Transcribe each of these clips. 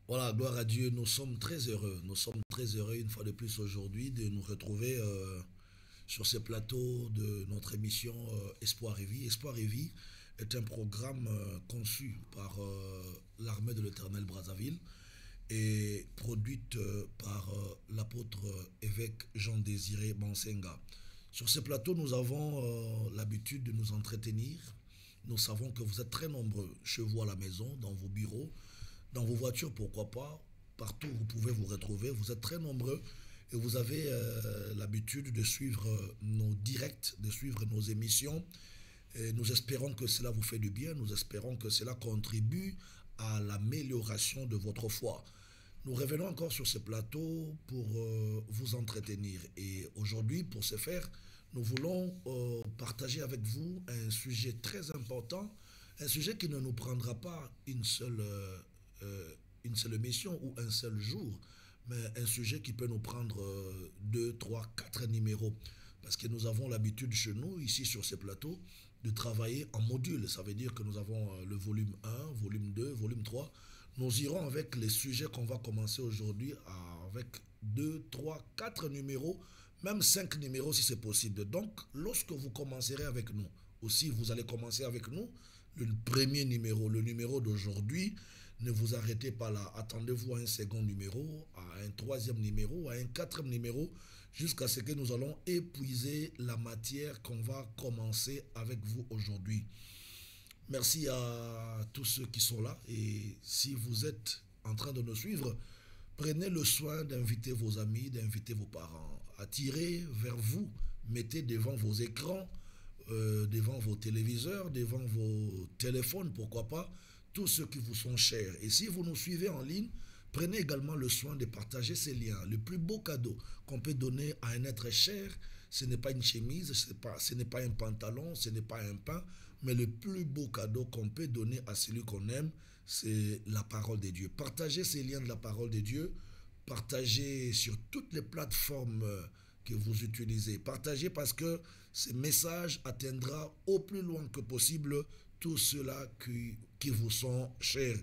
Voilà, gloire à Dieu, nous sommes très heureux. Nous sommes très heureux une fois de plus aujourd'hui de nous retrouver sur ce plateau de notre émission Espoir et Vie. Espoir et Vie est un programme conçu par l'armée de l'Éternel Brazzaville et produite par l'apôtre évêque Jean-Désiré Bansenga. Sur ce plateau, nous avons l'habitude de nous entretenir. Nous savons que vous êtes très nombreux chez vous à la maison, dans vos bureaux, dans vos voitures, pourquoi pas, partout où vous pouvez vous retrouver. Vous êtes très nombreux et vous avez l'habitude de suivre nos directs, de suivre nos émissions. Et nous espérons que cela vous fait du bien, nous espérons que cela contribue à l'amélioration de votre foi. Nous revenons encore sur ce plateau pour vous entretenir. Et aujourd'hui, pour ce faire, nous voulons partager avec vous un sujet très important, un sujet qui ne nous prendra pas une seule émission ou un seul jour, mais un sujet qui peut nous prendre 2, 3, 4 numéros. Parce que nous avons l'habitude chez nous, ici sur ces plateaux, de travailler en module. Ça veut dire que nous avons le volume 1, volume 2, volume 3. Nous irons avec les sujets qu'on va commencer aujourd'hui avec 2, 3, 4 numéros, même 5 numéros si c'est possible. Donc, lorsque vous commencerez avec nous, aussi vous allez commencer avec nous, le premier numéro, le numéro d'aujourd'hui, ne vous arrêtez pas là. Attendez-vous à un second numéro, à un troisième numéro, à un quatrième numéro, jusqu'à ce que nous allons épuiser la matière qu'on va commencer avec vous aujourd'hui. Merci à tous ceux qui sont là et si vous êtes en train de nous suivre, prenez le soin d'inviter vos amis, d'inviter vos parents, attirez vers vous, mettez devant vos écrans, devant vos téléviseurs, devant vos téléphones, pourquoi pas, tous ceux qui vous sont chers. Et si vous nous suivez en ligne, prenez également le soin de partager ces liens. Le plus beau cadeau qu'on peut donner à un être cher, ce n'est pas une chemise, ce n'est pas un pantalon, ce n'est pas un pain, mais le plus beau cadeau qu'on peut donner à celui qu'on aime, c'est la parole de Dieu. Partagez ces liens de la parole de Dieu, partagez sur toutes les plateformes que vous utilisez. Partagez parce que ce message atteindra au plus loin que possible tous ceux-là qui vous sont chers.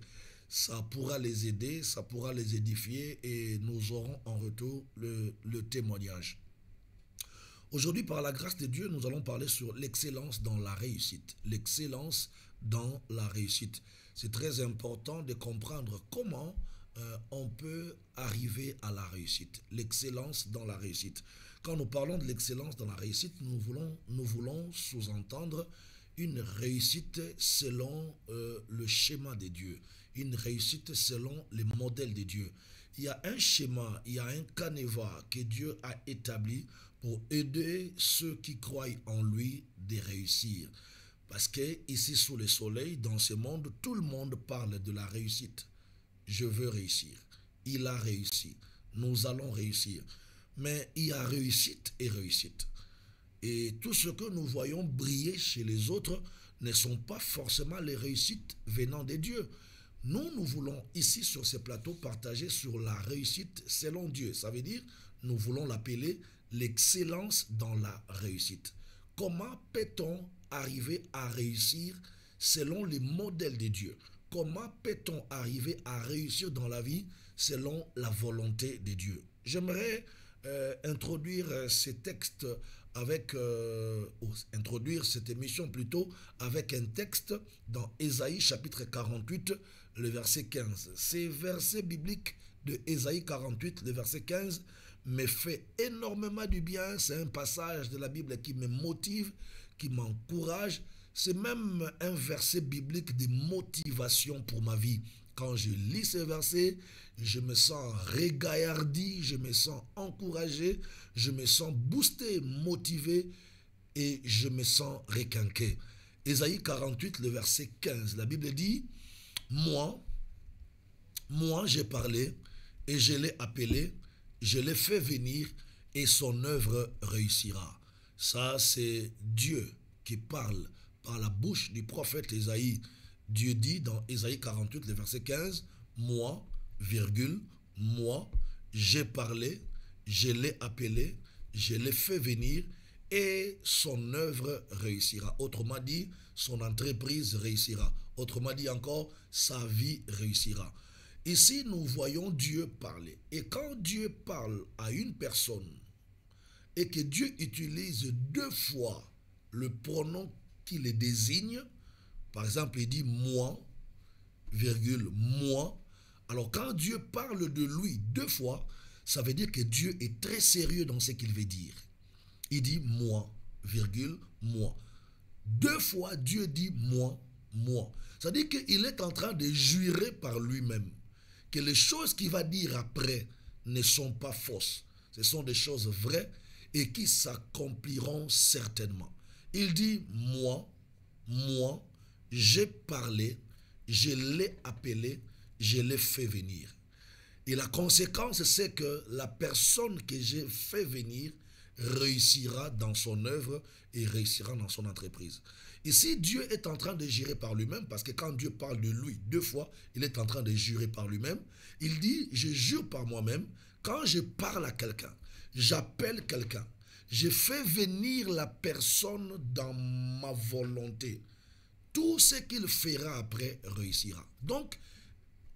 Ça pourra les aider, ça pourra les édifier et nous aurons en retour le témoignage. Aujourd'hui, par la grâce de Dieu, nous allons parler sur l'excellence dans la réussite. L'excellence dans la réussite. C'est très important de comprendre comment on peut arriver à la réussite. L'excellence dans la réussite. Quand nous parlons de l'excellence dans la réussite, nous voulons sous-entendre une réussite selon le schéma de Dieu, une réussite selon les modèles de Dieu. Il y a un schéma, il y a un canevas que Dieu a établi pour aider ceux qui croient en lui de réussir. Parce que ici sous le soleil, dans ce monde, tout le monde parle de la réussite. Je veux réussir. Il a réussi. Nous allons réussir. Mais il y a réussite et réussite. Et tout ce que nous voyons briller chez les autres ne sont pas forcément les réussites venant de Dieu. Nous voulons ici sur ce plateau partager sur la réussite selon Dieu. Ça veut dire, nous voulons l'appeler l'excellence dans la réussite. Comment peut-on arriver à réussir selon les modèles de Dieu? Comment peut-on arriver à réussir dans la vie selon la volonté de Dieu? J'aimerais introduire ces textes introduire cette émission plutôt avec un texte dans Ésaïe chapitre 48, le verset 15. Ces versets bibliques de Ésaïe 48, le verset 15, me fait énormément du bien. C'est un passage de la Bible qui me motive, qui m'encourage. C'est même un verset biblique de motivation pour ma vie. Quand je lis ces versets, je me sens régaillardi, je me sens encouragé, je me sens boosté, motivé et je me sens requinqué. Ésaïe 48, le verset 15, la Bible dit, moi j'ai parlé et je l'ai appelé, je l'ai fait venir et son œuvre réussira. Ça, c'est Dieu qui parle par la bouche du prophète Ésaïe. Dieu dit dans Ésaïe 48, le verset 15, moi, moi, j'ai parlé, je l'ai appelé, je l'ai fait venir et son œuvre réussira. Autrement dit, son entreprise réussira. Autrement dit encore, sa vie réussira. Ici, nous voyons Dieu parler. Et quand Dieu parle à une personne et que Dieu utilise deux fois le pronom qui le désigne, par exemple, il dit moi, virgule, moi. Alors, quand Dieu parle de lui deux fois, ça veut dire que Dieu est très sérieux dans ce qu'il veut dire. Il dit moi, virgule, moi. Deux fois, Dieu dit moi, moi. Ça veut dire qu'il est en train de jurer par lui-même que les choses qu'il va dire après ne sont pas fausses. Ce sont des choses vraies et qui s'accompliront certainement. Il dit moi, moi, j'ai parlé, je l'ai appelé, je l'ai fait venir. Et la conséquence, c'est que la personne que j'ai fait venir réussira dans son œuvre et réussira dans son entreprise. Ici, Dieu est en train de jurer par lui-même, parce que quand Dieu parle de lui deux fois, il est en train de jurer par lui-même. Il dit, je jure par moi-même, quand je parle à quelqu'un, j'appelle quelqu'un, je fais venir la personne dans ma volonté. Tout ce qu'il fera après réussira. Donc,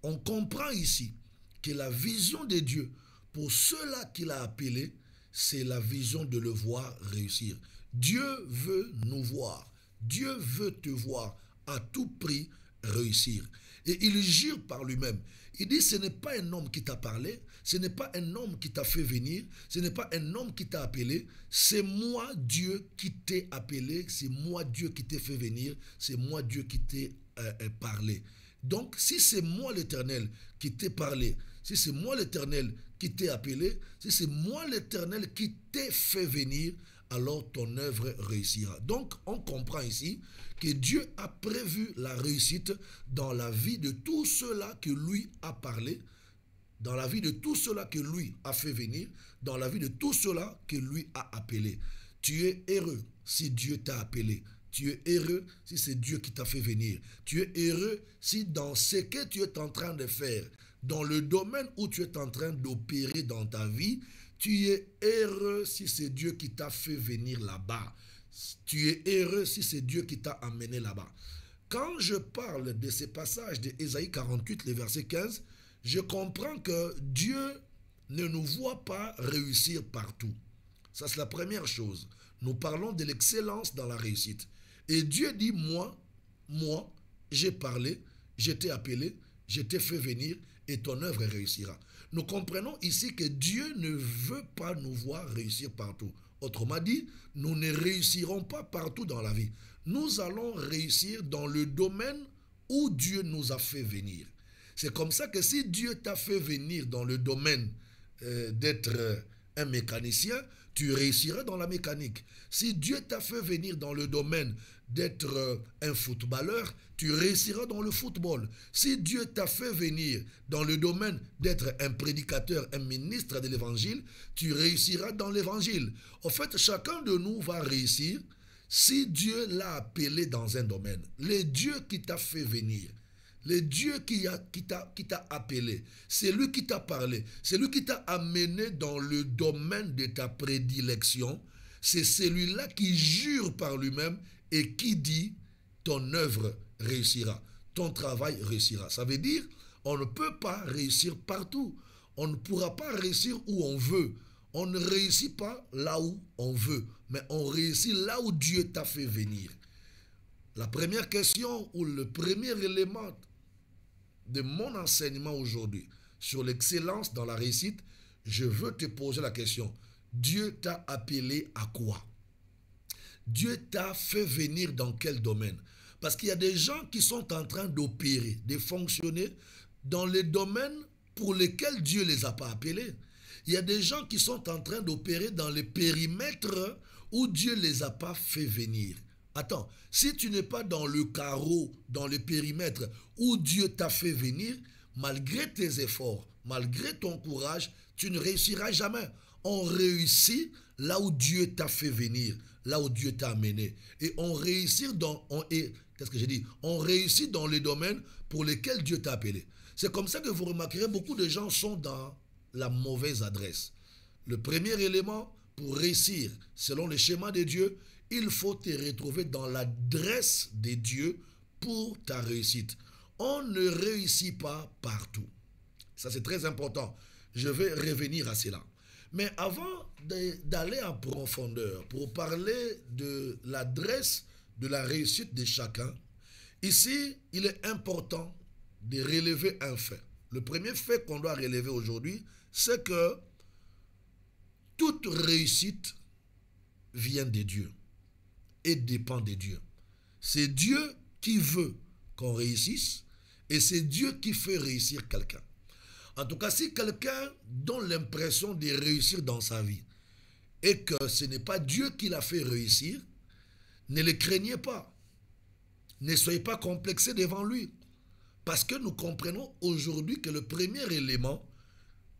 on comprend ici que la vision de Dieu, pour ceux-là qu'il a appelés, c'est la vision de le voir réussir. Dieu veut nous voir. Dieu veut te voir à tout prix réussir. Et il jure par lui-même. Il dit, ce n'est pas un homme qui t'a parlé, ce n'est pas un homme qui t'a fait venir, ce n'est pas un homme qui t'a appelé, c'est moi Dieu qui t'ai appelé, c'est moi Dieu qui t'ai fait venir, c'est moi Dieu qui t'ai parlé. Donc, si c'est moi l'Éternel qui t'ai parlé, si c'est moi l'Éternel qui t'ai appelé, si c'est moi l'Éternel qui t'ai fait venir, alors ton œuvre réussira. Donc, on comprend ici que Dieu a prévu la réussite dans la vie de tous ceux-là que lui a parlé, dans la vie de tous ceux-là que lui a fait venir, dans la vie de tous ceux-là que lui a appelé. Tu es heureux si Dieu t'a appelé. Tu es heureux si c'est Dieu qui t'a fait venir. Tu es heureux si dans ce que tu es en train de faire, dans le domaine où tu es en train d'opérer dans ta vie, tu es heureux si c'est Dieu qui t'a fait venir là-bas. Tu es heureux si c'est Dieu qui t'a amené là-bas. Quand je parle de ces passages de Ésaïe 48, le verset 15, je comprends que Dieu ne nous voit pas réussir partout. Ça, c'est la première chose. Nous parlons de l'excellence dans la réussite. Et Dieu dit, moi, j'ai parlé, je t'ai appelé, je t'ai fait venir et ton œuvre réussira. Nous comprenons ici que Dieu ne veut pas nous voir réussir partout. Autrement dit, nous ne réussirons pas partout dans la vie. Nous allons réussir dans le domaine où Dieu nous a fait venir. C'est comme ça que si Dieu t'a fait venir dans le domaine d'être un mécanicien, tu réussiras dans la mécanique. Si Dieu t'a fait venir dans le domaine d'être un footballeur, tu réussiras dans le football. Si Dieu t'a fait venir dans le domaine d'être un prédicateur, un ministre de l'évangile, tu réussiras dans l'évangile. En fait, chacun de nous va réussir si Dieu l'a appelé dans un domaine. Le Dieu qui t'a fait venir, le Dieu qui t'a appelé, c'est lui qui t'a parlé, c'est lui qui t'a amené dans le domaine de ta prédilection. C'est celui-là qui jure par lui-même et qui dit ton œuvre réussira, ton travail réussira. Ça veut dire on ne peut pas réussir partout. On ne pourra pas réussir où on veut. On ne réussit pas là où on veut, mais on réussit là où Dieu t'a fait venir. La première question ou le premier élément de mon enseignement aujourd'hui sur l'excellence dans la réussite, je veux te poser la question. Dieu t'a appelé à quoi? Dieu t'a fait venir dans quel domaine? Parce qu'il y a des gens qui sont en train d'opérer, de fonctionner dans les domaines pour lesquels Dieu ne les a pas appelés. Il y a des gens qui sont en train d'opérer dans les périmètres où Dieu ne les a pas fait venir. Attends, si tu n'es pas dans le carreau, dans le périmètre où Dieu t'a fait venir, malgré tes efforts, malgré ton courage, tu ne réussiras jamais. On réussit là où Dieu t'a fait venir, là où Dieu t'a amené. Et on réussit on réussit dans les domaines pour lesquels Dieu t'a appelé. C'est comme ça que vous remarquerez, beaucoup de gens sont dans la mauvaise adresse. Le premier élément pour réussir, selon le schéma de Dieu, il faut te retrouver dans l'adresse de Dieu pour ta réussite. On ne réussit pas partout. Ça, c'est très important. Je vais revenir à cela. Mais avant d'aller en profondeur, pour parler de l'adresse de la réussite de chacun, ici, il est important de relever un fait. Le premier fait qu'on doit relever aujourd'hui, c'est que toute réussite vient de Dieu et dépend de Dieu. C'est Dieu qui veut qu'on réussisse et c'est Dieu qui fait réussir quelqu'un. En tout cas, si quelqu'un donne l'impression de réussir dans sa vie et que ce n'est pas Dieu qui l'a fait réussir, ne le craignez pas. Ne soyez pas complexés devant lui. Parce que nous comprenons aujourd'hui que le premier élément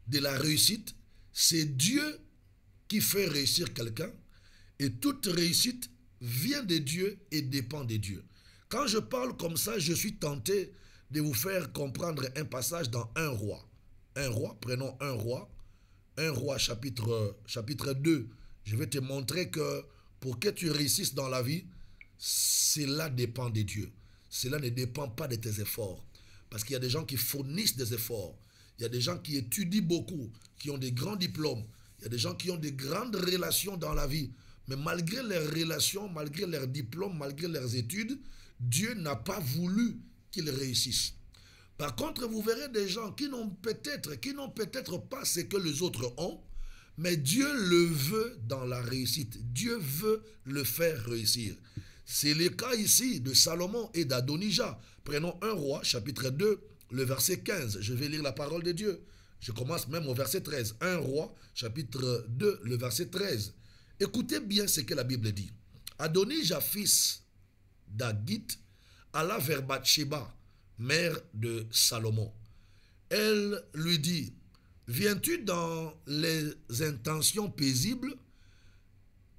de la réussite, c'est Dieu qui fait réussir quelqu'un. Et toute réussite vient de Dieu et dépend de Dieu. Quand je parle comme ça, je suis tenté de vous faire comprendre un passage dans Un roi. Un roi, prenons Un roi chapitre 2. Je vais te montrer que pour que tu réussisses dans la vie, cela dépend de Dieu. Cela ne dépend pas de tes efforts. Parce qu'il y a des gens qui fournissent des efforts. Il y a des gens qui étudient beaucoup, qui ont des grands diplômes. Il y a des gens qui ont des grandes relations dans la vie. Mais malgré leurs relations, malgré leurs diplômes, malgré leurs études, Dieu n'a pas voulu qu'ils réussissent. Par contre, vous verrez des gens qui n'ont peut-être pas ce que les autres ont, mais Dieu le veut dans la réussite. Dieu veut le faire réussir. C'est le cas ici de Salomon et d'Adonija. Prenons Un roi, chapitre 2, le verset 15. Je vais lire la parole de Dieu. Je commence même au verset 13. Un roi, chapitre 2, le verset 13. Écoutez bien ce que la Bible dit. Adonija, fils d'Haggith, alla vers Bathsheba, mère de Salomon. Elle lui dit, viens-tu dans les intentions paisibles?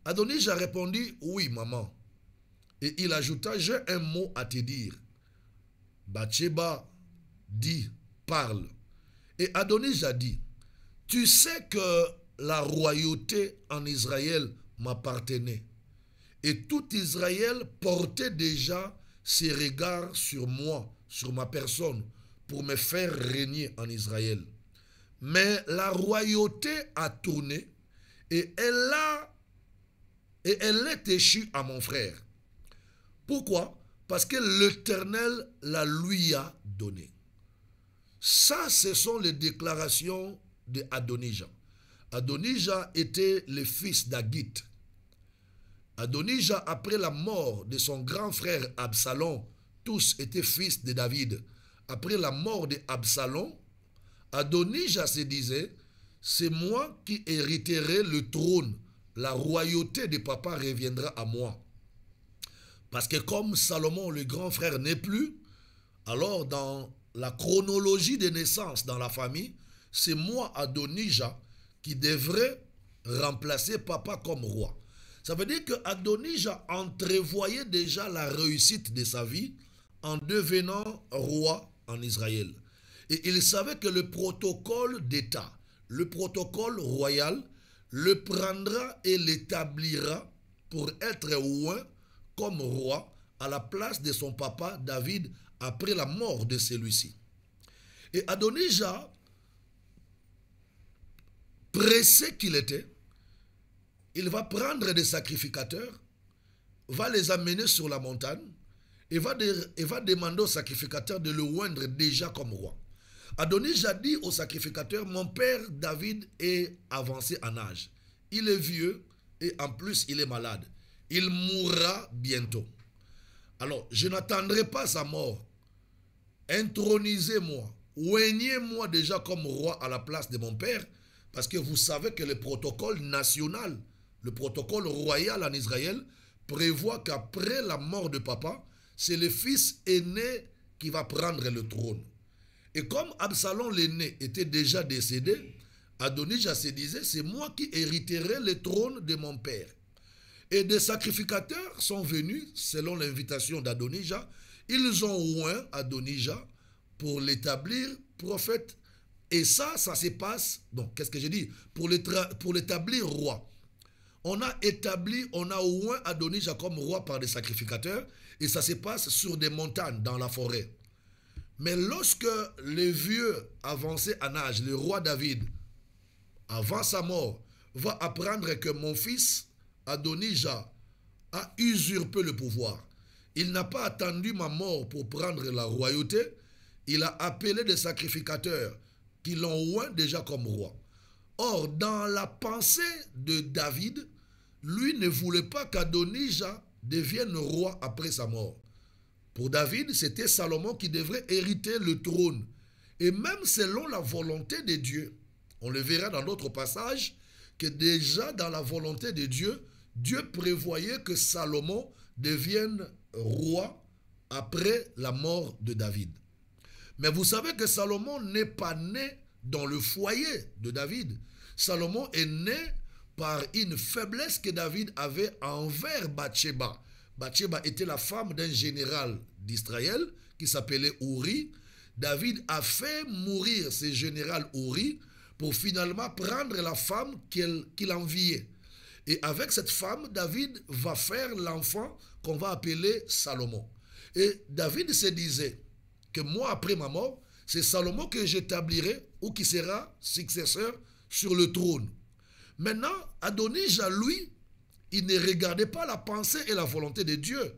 Adonija répondit, oui, maman. Et il ajouta, j'ai un mot à te dire. Bathsheba dit, parle. Et Adonija dit, tu sais que la royauté en Israël m'appartenait. Et tout Israël portait déjà ses regards sur moi, sur ma personne, pour me faire régner en Israël. Mais la royauté a tourné et elle est échue à mon frère. Pourquoi? Parce que l'Éternel la lui a donnée. Ça, ce sont les déclarations d'Adonija. Adonija était le fils d'Haggith. Adonija, après la mort de son grand frère Absalom, tous étaient fils de David. Après la mort d'Absalom, Adonija se disait, c'est moi qui hériterai le trône. La royauté de papa reviendra à moi. Parce que comme Salomon, le grand frère, n'est plus, alors dans la chronologie des naissances dans la famille, c'est moi, Adonija, qui devrait remplacer papa comme roi. Ça veut dire que Adonija entrevoyait déjà la réussite de sa vie en devenant roi en Israël. Et il savait que le protocole d'État, le protocole royal, le prendra et l'établira pour être oint comme roi à la place de son papa David après la mort de celui-ci. Et Adonija, pressé qu'il était, il va prendre des sacrificateurs, va les amener sur la montagne et va demander aux sacrificateurs de le oindre déjà comme roi. Adonija dit aux sacrificateurs, mon père David est avancé en âge. Il est vieux et en plus il est malade. Il mourra bientôt. Alors, je n'attendrai pas sa mort. Intronisez-moi, oignez-moi déjà comme roi à la place de mon père, parce que vous savez que le protocole national, le protocole royal en Israël, prévoit qu'après la mort de papa, c'est le fils aîné qui va prendre le trône. Et comme Absalom l'aîné était déjà décédé, Adonija se disait, c'est moi qui hériterai le trône de mon père. Et des sacrificateurs sont venus, selon l'invitation d'Adonija, ils ont oint Adonija pour l'établir prophète. Et ça se passe, donc qu'est-ce que j'ai dit? Pour l'établir roi. On a oint Adonija comme roi par des sacrificateurs, et ça se passe sur des montagnes dans la forêt. Mais lorsque le vieux avancé en âge, le roi David, avant sa mort, va apprendre que mon fils Adonijah a usurpé le pouvoir, il n'a pas attendu ma mort pour prendre la royauté, il a appelé des sacrificateurs qui l'ont oint déjà comme roi. Or, dans la pensée de David, lui ne voulait pas qu'Adonijah devienne roi après sa mort. Pour David, c'était Salomon qui devrait hériter le trône. Et même selon la volonté de Dieu, on le verra dans d'autres passages, que déjà dans la volonté de Dieu, Dieu prévoyait que Salomon devienne roi après la mort de David. Mais vous savez que Salomon n'est pas né dans le foyer de David. Salomon est né par une faiblesse que David avait envers Bathsheba. Bathsheba était la femme d'un général d'Israël qui s'appelait Uri. David a fait mourir ce général Uri pour finalement prendre la femme qu'il enviait. Et avec cette femme, David va faire l'enfant qu'on va appeler Salomon. Et David se disait que moi, après ma mort, c'est Salomon que j'établirai ou qui sera successeur sur le trône. Maintenant, Adonijah, lui, il ne regardait pas la pensée et la volonté de Dieu.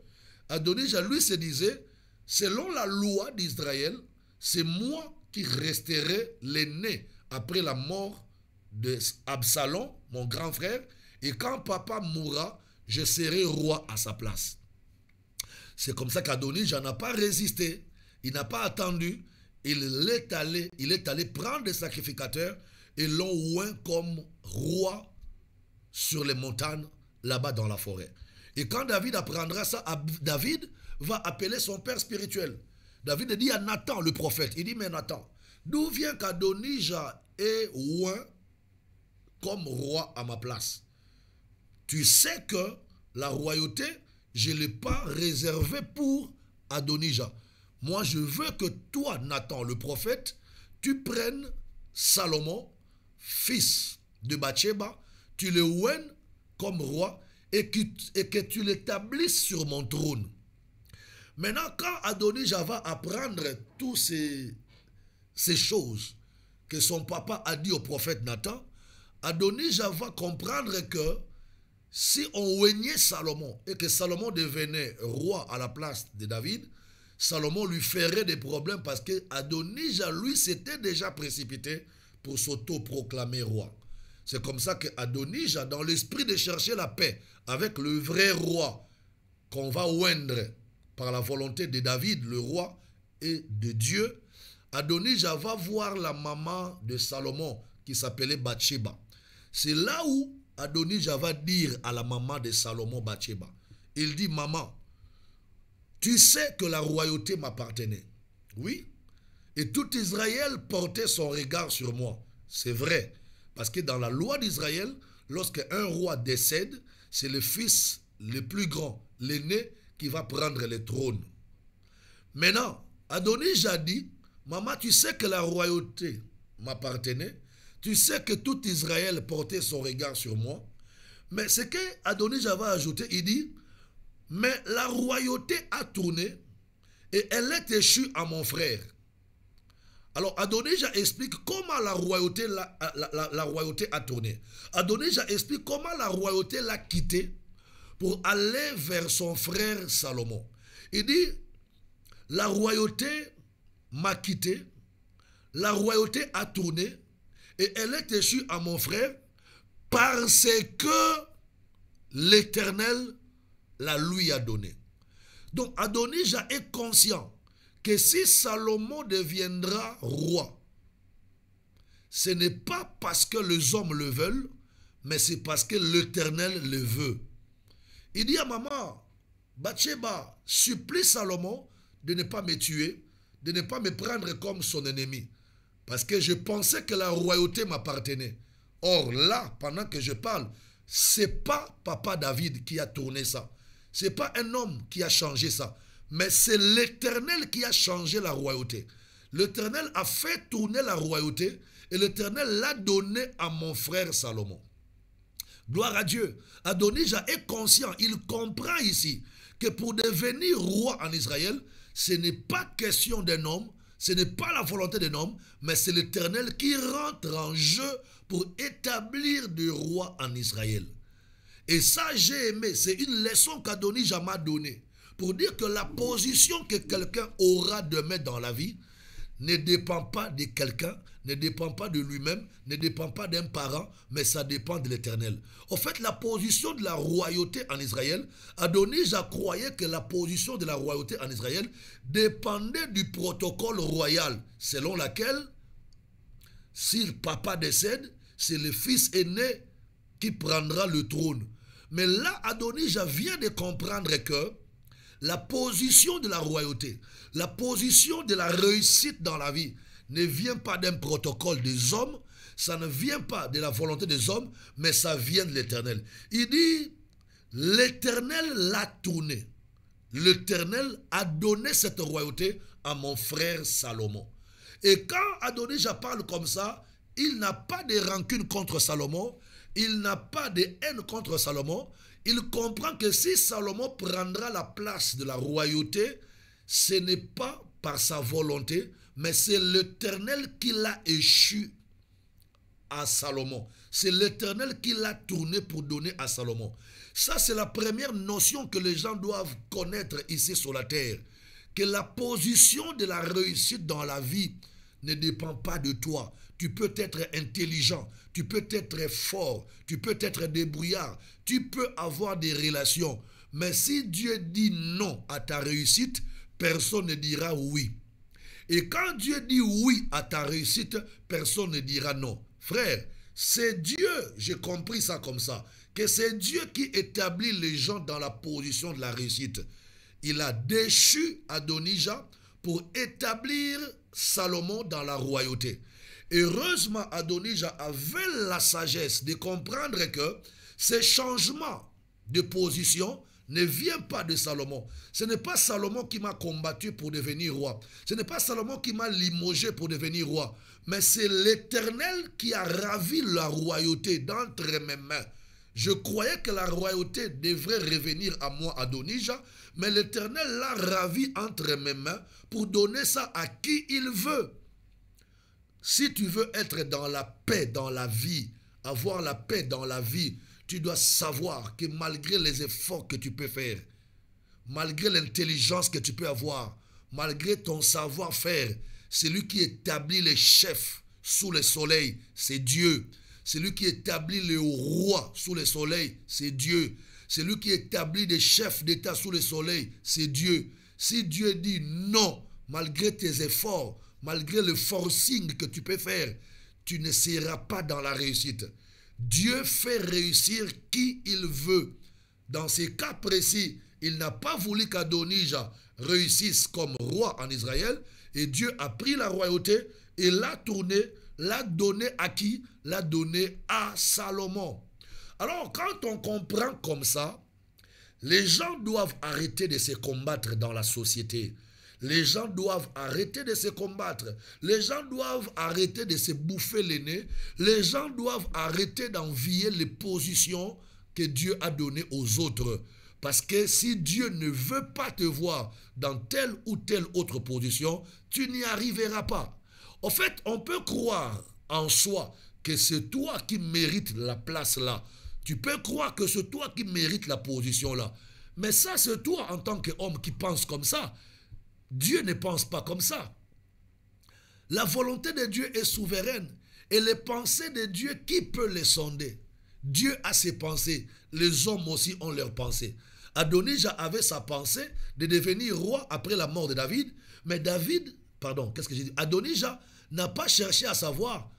Adonijah, lui, se disait, selon la loi d'Israël, c'est moi qui resterai l'aîné après la mort d'Absalom, mon grand frère, et quand papa mourra, je serai roi à sa place. C'est comme ça qu'Adonijah n'a pas résisté, il n'a pas attendu, il est allé prendre des sacrificateurs et l'ont oint comme roi sur les montagnes, là-bas dans la forêt. Et quand David apprendra ça, David va appeler son père spirituel. David dit à Nathan, le prophète, il dit, mais Nathan, d'où vient qu'Adonijah est oint comme roi à ma place? Tu sais que la royauté, je ne l'ai pas réservée pour Adonijah. Moi, je veux que toi, Nathan, le prophète, tu prennes Salomon, fils de Bathsheba, tu le oignes comme roi et que tu l'établisses sur mon trône. Maintenant, quand Adonijah va apprendre toutes ces choses que son papa a dit au prophète Nathan, Adonijah va comprendre que si on oignait Salomon et que Salomon devenait roi à la place de David, Salomon lui ferait des problèmes parce que Adonijah, lui, s'était déjà précipité pour s'auto-proclamer roi. C'est comme ça que Adonijah, dans l'esprit de chercher la paix avec le vrai roi qu'on va oindre par la volonté de David, le roi, et de Dieu, Adonijah va voir la maman de Salomon qui s'appelait Bathsheba. C'est là où Adonijah va dire à la maman de Salomon, Bathsheba, il dit, maman, tu sais que la royauté m'appartenait. Oui. Et tout Israël portait son regard sur moi. C'est vrai. Parce que dans la loi d'Israël, lorsque un roi décède, c'est le fils le plus grand, l'aîné, qui va prendre le trône. Maintenant, Adonijah dit, maman, tu sais que la royauté m'appartenait. Tu sais que tout Israël portait son regard sur moi. Mais ce que Adonijah va ajouter, il dit, mais la royauté a tourné et elle est échue à mon frère. Alors Adonijah explique comment la royauté a tourné. Adonijah explique comment la royauté l'a quitté pour aller vers son frère Salomon. Il dit, la royauté m'a quitté, la royauté a tourné et elle est échue à mon frère parce que l'Éternel la lui a donné. Donc Adonijah est conscient que si Salomon deviendra roi, ce n'est pas parce que les hommes le veulent, mais c'est parce que l'Éternel le veut. Il dit à maman, Bathsheba, supplie Salomon de ne pas me tuer, de ne pas me prendre comme son ennemi, parce que je pensais que la royauté m'appartenait. Or là, pendant que je parle, c'est pas papa David qui a tourné ça. C'est pas un homme qui a changé ça. Mais c'est l'Éternel qui a changé la royauté. L'Éternel a fait tourner la royauté et l'Éternel l'a donné à mon frère Salomon. Gloire à Dieu. Adonijah est conscient, il comprend ici que pour devenir roi en Israël, ce n'est pas question d'un homme, Ce n'est pas la volonté d'un homme, mais c'est l'Éternel qui rentre en jeu pour établir des rois en Israël. Et ça, j'ai aimé. C'est une leçon qu'Adonija m'a donnée. Pour dire que la position que quelqu'un aura demain dans la vie ne dépend pas de quelqu'un, ne dépend pas de lui-même, ne dépend pas d'un parent, mais ça dépend de l'Éternel. En fait, la position de la royauté en Israël, Adonija croyait que la position de la royauté en Israël dépendait du protocole royal, selon laquelle, si le papa décède, c'est le fils aîné qui prendra le trône. Mais là, Adonija vient de comprendre que la position de la royauté, la position de la réussite dans la vie ne vient pas d'un protocole des hommes, ça ne vient pas de la volonté des hommes, mais ça vient de l'Éternel. Il dit, l'Éternel l'a tourné. L'Éternel a donné cette royauté à mon frère Salomon. Et quand Adonija parle comme ça, il n'a pas de rancune contre Salomon, il n'a pas de haine contre Salomon. Il comprend que si Salomon prendra la place de la royauté, ce n'est pas par sa volonté, mais c'est l'Éternel qui l'a échu à Salomon. C'est l'Éternel qui l'a tourné pour donner à Salomon. Ça, c'est la première notion que les gens doivent connaître ici sur la terre. Que la position de la réussite dans la vie ne dépend pas de toi. Tu peux être intelligent, tu peux être fort, tu peux être débrouillard, tu peux avoir des relations. Mais si Dieu dit non à ta réussite, personne ne dira oui. Et quand Dieu dit oui à ta réussite, personne ne dira non. Frère, c'est Dieu, j'ai compris ça comme ça, que c'est Dieu qui établit les gens dans la position de la réussite. Il a déchu Adonija pour établir Salomon dans la royauté. Heureusement, Adonija avait la sagesse de comprendre que ces changements de position ne viennent pas de Salomon. Ce n'est pas Salomon qui m'a combattu pour devenir roi. Ce n'est pas Salomon qui m'a limogé pour devenir roi. Mais c'est l'Éternel qui a ravi la royauté d'entre mes mains. Je croyais que la royauté devrait revenir à moi, Adonija, mais l'Éternel l'a ravi entre mes mains pour donner ça à qui il veut. Si tu veux être dans la paix dans la vie, avoir la paix dans la vie, tu dois savoir que malgré les efforts que tu peux faire, malgré l'intelligence que tu peux avoir, malgré ton savoir-faire, celui qui établit les chefs sous le soleil, c'est Dieu. Celui qui établit les rois sous le soleil, c'est Dieu. Celui qui établit des chefs d'État sous le soleil, c'est Dieu. Si Dieu dit non, malgré tes efforts, malgré le forcing que tu peux faire, tu ne seras pas dans la réussite. Dieu fait réussir qui il veut. Dans ces cas précis, il n'a pas voulu qu'Adonija réussisse comme roi en Israël, et Dieu a pris la royauté et l'a tourné, l'a donné à qui? L'a donné à Salomon. Alors, quand on comprend comme ça, les gens doivent arrêter de se combattre dans la société. Les gens doivent arrêter de se combattre. Les gens doivent arrêter de se bouffer les nez. Les gens doivent arrêter d'envier les positions que Dieu a données aux autres. Parce que si Dieu ne veut pas te voir dans telle ou telle autre position, tu n'y arriveras pas. En fait, on peut croire en soi que c'est toi qui mérites la place là. Tu peux croire que c'est toi qui mérites la position là. Mais ça, c'est toi en tant qu'homme qui pense comme ça. Dieu ne pense pas comme ça. La volonté de Dieu est souveraine. Et les pensées de Dieu, qui peut les sonder? Dieu a ses pensées. Les hommes aussi ont leurs pensées. Adonija avait sa pensée de devenir roi après la mort de David. Mais Adonija n'a pas cherché à savoir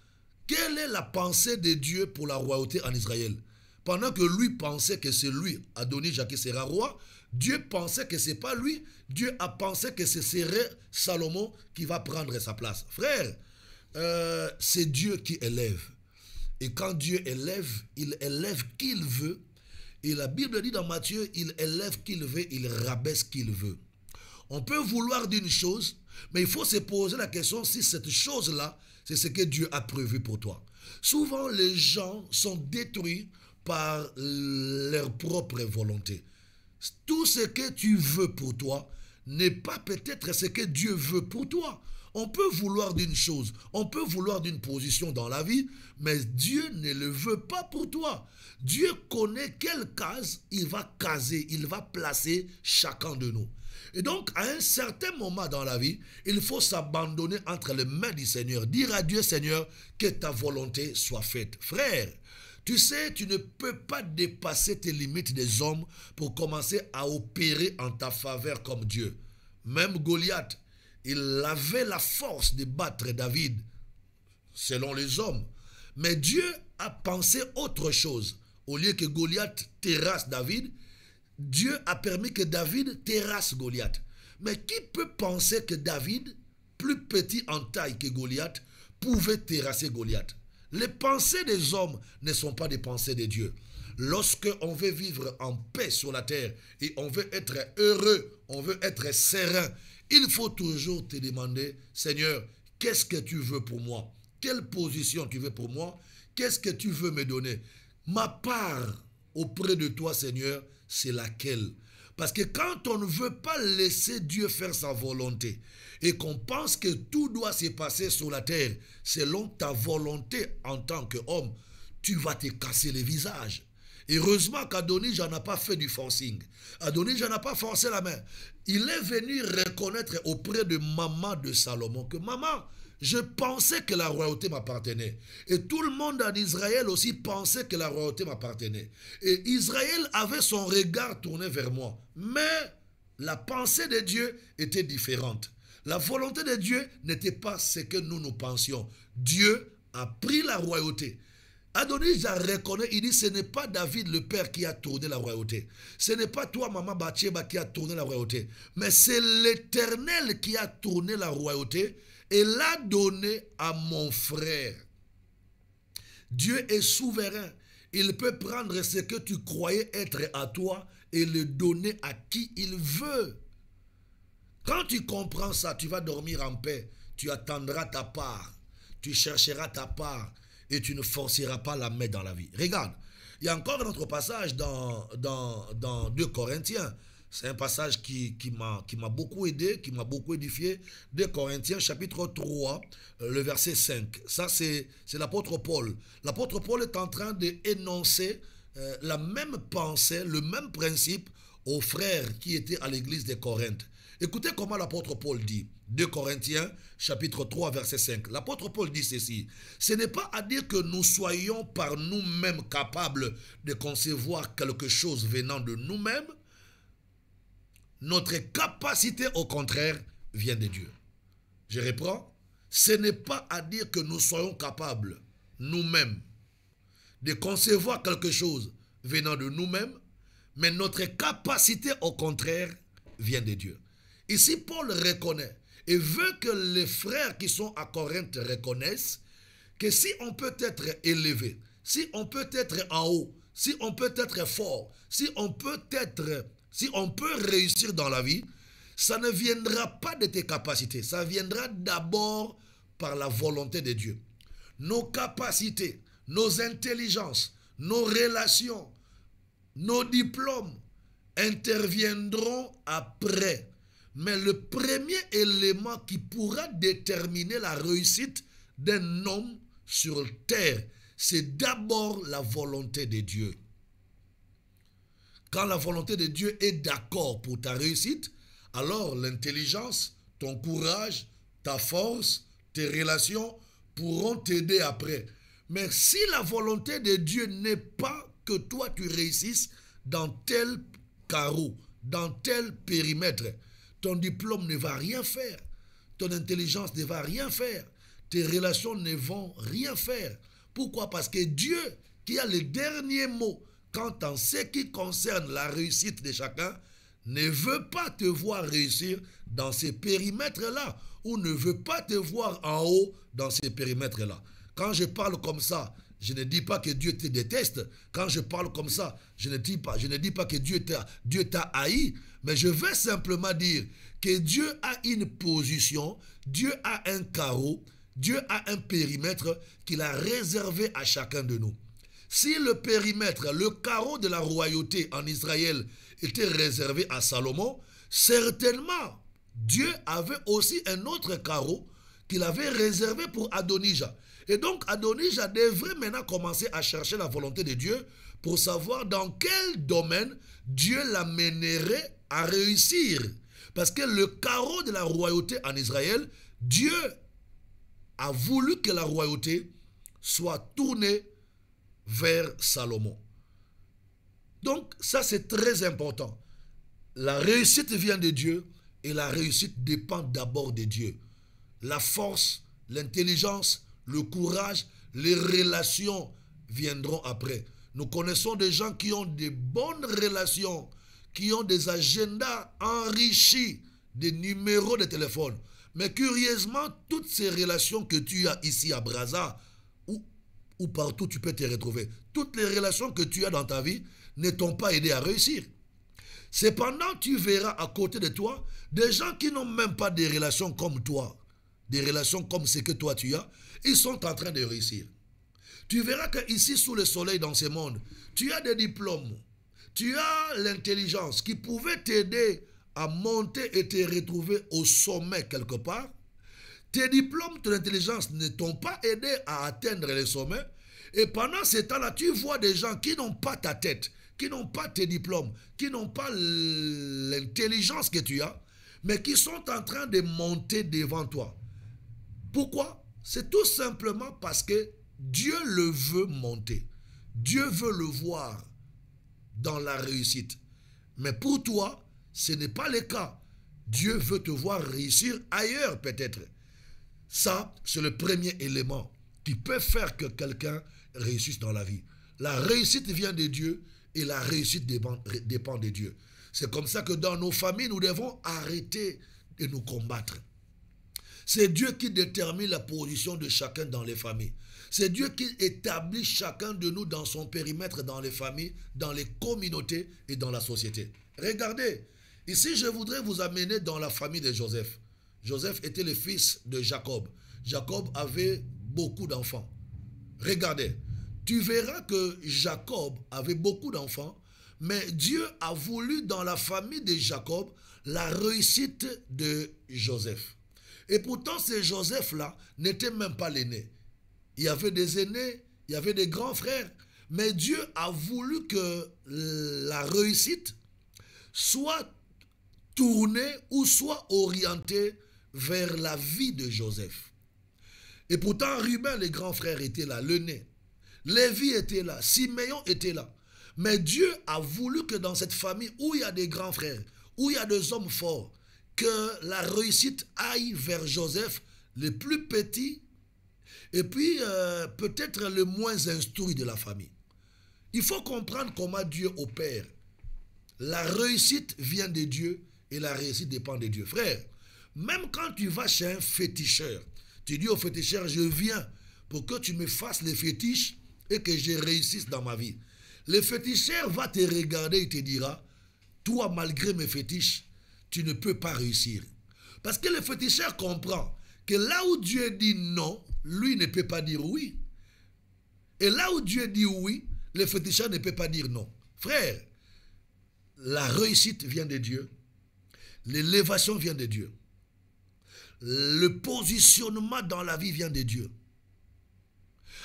quelle est la pensée de Dieu pour la royauté en Israël. Pendant que lui pensait que c'est lui, Adonija, qui sera roi, Dieu pensait que ce n'est pas lui. Dieu a pensé que ce serait Salomon qui va prendre sa place. Frère, c'est Dieu qui élève. Et quand Dieu élève, il élève qui il veut. Et la Bible dit dans Matthieu, il élève qui il veut, il rabaisse qui il veut. On peut vouloir d'une chose, mais il faut se poser la question si cette chose-là, c'est ce que Dieu a prévu pour toi. Souvent, les gens sont détruits par leur propre volonté. Tout ce que tu veux pour toi n'est pas peut-être ce que Dieu veut pour toi. On peut vouloir d'une chose, on peut vouloir d'une position dans la vie, mais Dieu ne le veut pas pour toi. Dieu connaît quelle case il va caser, il va placer chacun de nous. Et donc, à un certain moment dans la vie, il faut s'abandonner entre les mains du Seigneur. Dire à Dieu, Seigneur, que ta volonté soit faite. Frère, tu sais, tu ne peux pas dépasser tes limites des hommes pour commencer à opérer en ta faveur comme Dieu. Même Goliath, il avait la force de battre David, selon les hommes. Mais Dieu a pensé autre chose. Au lieu que Goliath terrasse David, Dieu a permis que David terrasse Goliath. Mais qui peut penser que David, plus petit en taille que Goliath, pouvait terrasser Goliath? Les pensées des hommes ne sont pas des pensées de Dieu. Lorsque on veut vivre en paix sur la terre et on veut être heureux, on veut être serein, il faut toujours te demander, Seigneur, qu'est-ce que tu veux pour moi? Quelle position tu veux pour moi? Qu'est-ce que tu veux me donner? Ma part auprès de toi, Seigneur, c'est laquelle? Parce que quand on ne veut pas laisser Dieu faire sa volonté et qu'on pense que tout doit se passer sur la terre selon ta volonté en tant qu'homme, tu vas te casser le visage. Heureusement qu'Adonijah n'a pas fait du forcing. Adonijah n'a pas forcé la main. Il est venu reconnaître auprès de maman de Salomon que maman, je pensais que la royauté m'appartenait. Et tout le monde en Israël aussi pensait que la royauté m'appartenait. Et Israël avait son regard tourné vers moi. Mais la pensée de Dieu était différente. La volonté de Dieu n'était pas ce que nous pensions. Dieu a pris la royauté. Adonijah reconnaît, il dit, ce n'est pas David le père qui a tourné la royauté. Ce n'est pas toi, maman Bathsheba, qui a tourné la royauté. Mais c'est l'Éternel qui a tourné la royauté et l'a donné à mon frère. Dieu est souverain. Il peut prendre ce que tu croyais être à toi et le donner à qui il veut. Quand tu comprends ça, tu vas dormir en paix. Tu attendras ta part. Tu chercheras ta part. Et tu ne forceras pas la main dans la vie. Regarde, il y a encore un autre passage dans 2 Corinthiens. C'est un passage qui m'a beaucoup aidé, qui m'a beaucoup édifié. 2 Corinthiens chapitre 3, le verset 5. Ça, c'est l'apôtre Paul. L'apôtre Paul est en train d'énoncer la même pensée, le même principe aux frères qui étaient à l'église de Corinthe. Écoutez comment l'apôtre Paul dit. 2 Corinthiens, chapitre 3, verset 5. L'apôtre Paul dit ceci. Ce n'est pas à dire que nous soyons par nous-mêmes capables de concevoir quelque chose venant de nous-mêmes. Notre capacité, au contraire, vient de Dieu. Je reprends. Ce n'est pas à dire que nous soyons capables, nous-mêmes, de concevoir quelque chose venant de nous-mêmes, mais notre capacité, au contraire, vient de Dieu. Ici, Paul reconnaît et veut que les frères qui sont à Corinthe reconnaissent que si on peut être élevé, si on peut être en haut, si on peut être fort, si on peut réussir dans la vie, ça ne viendra pas de tes capacités, ça viendra d'abord par la volonté de Dieu. Nos capacités, nos intelligences, nos relations, nos diplômes interviendront après. Mais le premier élément qui pourra déterminer la réussite d'un homme sur terre, c'est d'abord la volonté de Dieu. Quand la volonté de Dieu est d'accord pour ta réussite, alors l'intelligence, ton courage, ta force, tes relations pourront t'aider après. Mais si la volonté de Dieu n'est pas que toi tu réussisses dans tel carreau, dans tel périmètre, ton diplôme ne va rien faire. Ton intelligence ne va rien faire. Tes relations ne vont rien faire. Pourquoi? Parce que Dieu, qui a le dernier mot quant en ce qui concerne la réussite de chacun, ne veut pas te voir réussir dans ces périmètres-là ou ne veut pas te voir en haut dans ces périmètres-là. Quand je parle comme ça, je ne dis pas que Dieu te déteste. Quand je parle comme ça, je ne dis pas que Dieu t'a haï. Mais je veux simplement dire que Dieu a une position, Dieu a un carreau, Dieu a un périmètre qu'il a réservé à chacun de nous. Si le périmètre, le carreau de la royauté en Israël était réservé à Salomon, certainement, Dieu avait aussi un autre carreau qu'il avait réservé pour Adonijah. Et donc, Adonijah devrait maintenant commencer à chercher la volonté de Dieu pour savoir dans quel domaine Dieu l'amènerait à réussir. Parce que le carreau de la royauté en Israël, Dieu a voulu que la royauté soit tournée vers Salomon. Donc, ça c'est très important. La réussite vient de Dieu et la réussite dépend d'abord de Dieu. La force, l'intelligence, le courage, les relations viendront après. Nous connaissons des gens qui ont de bonnes relations, qui ont des agendas enrichis, des numéros de téléphone. Mais curieusement, toutes ces relations que tu as ici à Brazza, ou partout tu peux te retrouver, toutes les relations que tu as dans ta vie ne t'ont pas aidé à réussir. Cependant, tu verras à côté de toi des gens qui n'ont même pas des relations comme toi, des relations comme ce que toi tu as, ils sont en train de réussir. Tu verras qu'ici, sous le soleil dans ce monde, tu as des diplômes, tu as l'intelligence qui pouvait t'aider à monter et te retrouver au sommet quelque part. Tes diplômes, ton intelligence ne t'ont pas aidé à atteindre le sommet. Et pendant ce temps-là, tu vois des gens qui n'ont pas ta tête, qui n'ont pas tes diplômes, qui n'ont pas l'intelligence que tu as, mais qui sont en train de monter devant toi. Pourquoi? C'est tout simplement parce que Dieu le veut monter. Dieu veut le voir dans la réussite. Mais pour toi, ce n'est pas le cas. Dieu veut te voir réussir ailleurs peut-être. Ça, c'est le premier élément qui peut faire que quelqu'un réussisse dans la vie. La réussite vient de Dieu et la réussite dépend de Dieu. C'est comme ça que dans nos familles, nous devons arrêter de nous combattre. C'est Dieu qui détermine la position de chacun dans les familles. C'est Dieu qui établit chacun de nous dans son périmètre, dans les familles, dans les communautés et dans la société. Regardez, ici je voudrais vous amener dans la famille de Joseph. Joseph était le fils de Jacob. Jacob avait beaucoup d'enfants. Regardez, tu verras que Jacob avait beaucoup d'enfants, mais Dieu a voulu dans la famille de Jacob la réussite de Joseph. Et pourtant, ce Joseph-là n'était même pas l'aîné. Il y avait des aînés, il y avait des grands frères, mais Dieu a voulu que la réussite soit tournée ou soit orientée vers la vie de Joseph. Et pourtant, Ruben, les grands frères, étaient là, l'aîné. Lévi était là, Siméon était là. Mais Dieu a voulu que dans cette famille où il y a des grands frères, où il y a des hommes forts, que la réussite aille vers Joseph, le plus petit, et puis peut-être le moins instruit de la famille. Il faut comprendre comment Dieu opère. La réussite vient de Dieu et la réussite dépend de Dieu. Frère, même quand tu vas chez un féticheur, tu dis au féticheur, je viens pour que tu me fasses les fétiches et que je réussisse dans ma vie. Le féticheur va te regarder et te dira, toi, malgré mes fétiches, tu ne peux pas réussir. Parce que le féticheur comprend que là où Dieu dit non, lui ne peut pas dire oui. Et là où Dieu dit oui, le féticheur ne peut pas dire non. Frère, la réussite vient de Dieu. L'élévation vient de Dieu. Le positionnement dans la vie vient de Dieu.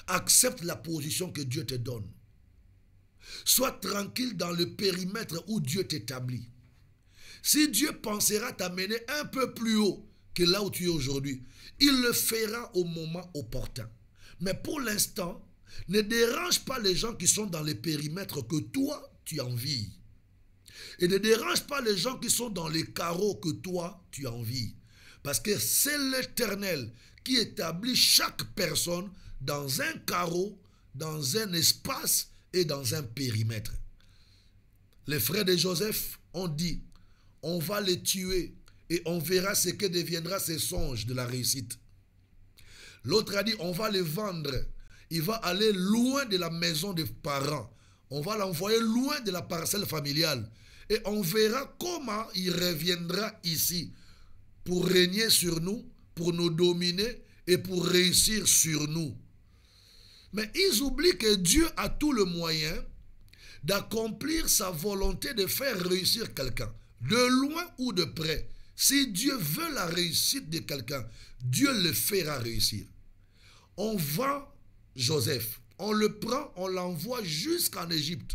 Accepte la position que Dieu te donne. Sois tranquille dans le périmètre où Dieu t'établit. Si Dieu pensera t'amener un peu plus haut que là où tu es aujourd'hui, il le fera au moment opportun. Mais pour l'instant, ne dérange pas les gens qui sont dans les périmètres que toi, tu envies. Et ne dérange pas les gens qui sont dans les carreaux que toi, tu envies. Parce que c'est l'Éternel qui établit chaque personne dans un carreau, dans un espace et dans un périmètre. Les frères de Joseph ont dit, on va les tuer et on verra ce que deviendra ces songes de la réussite. L'autre a dit, on va les vendre. Il va aller loin de la maison des parents. On va l'envoyer loin de la parcelle familiale. Et on verra comment il reviendra ici pour régner sur nous, pour nous dominer et pour réussir sur nous. Mais ils oublient que Dieu a tout le moyen d'accomplir sa volonté de faire réussir quelqu'un. de loin ou de près. Si Dieu veut la réussite de quelqu'un, Dieu le fera réussir. On vend Joseph, on le prend, on l'envoie jusqu'en Égypte.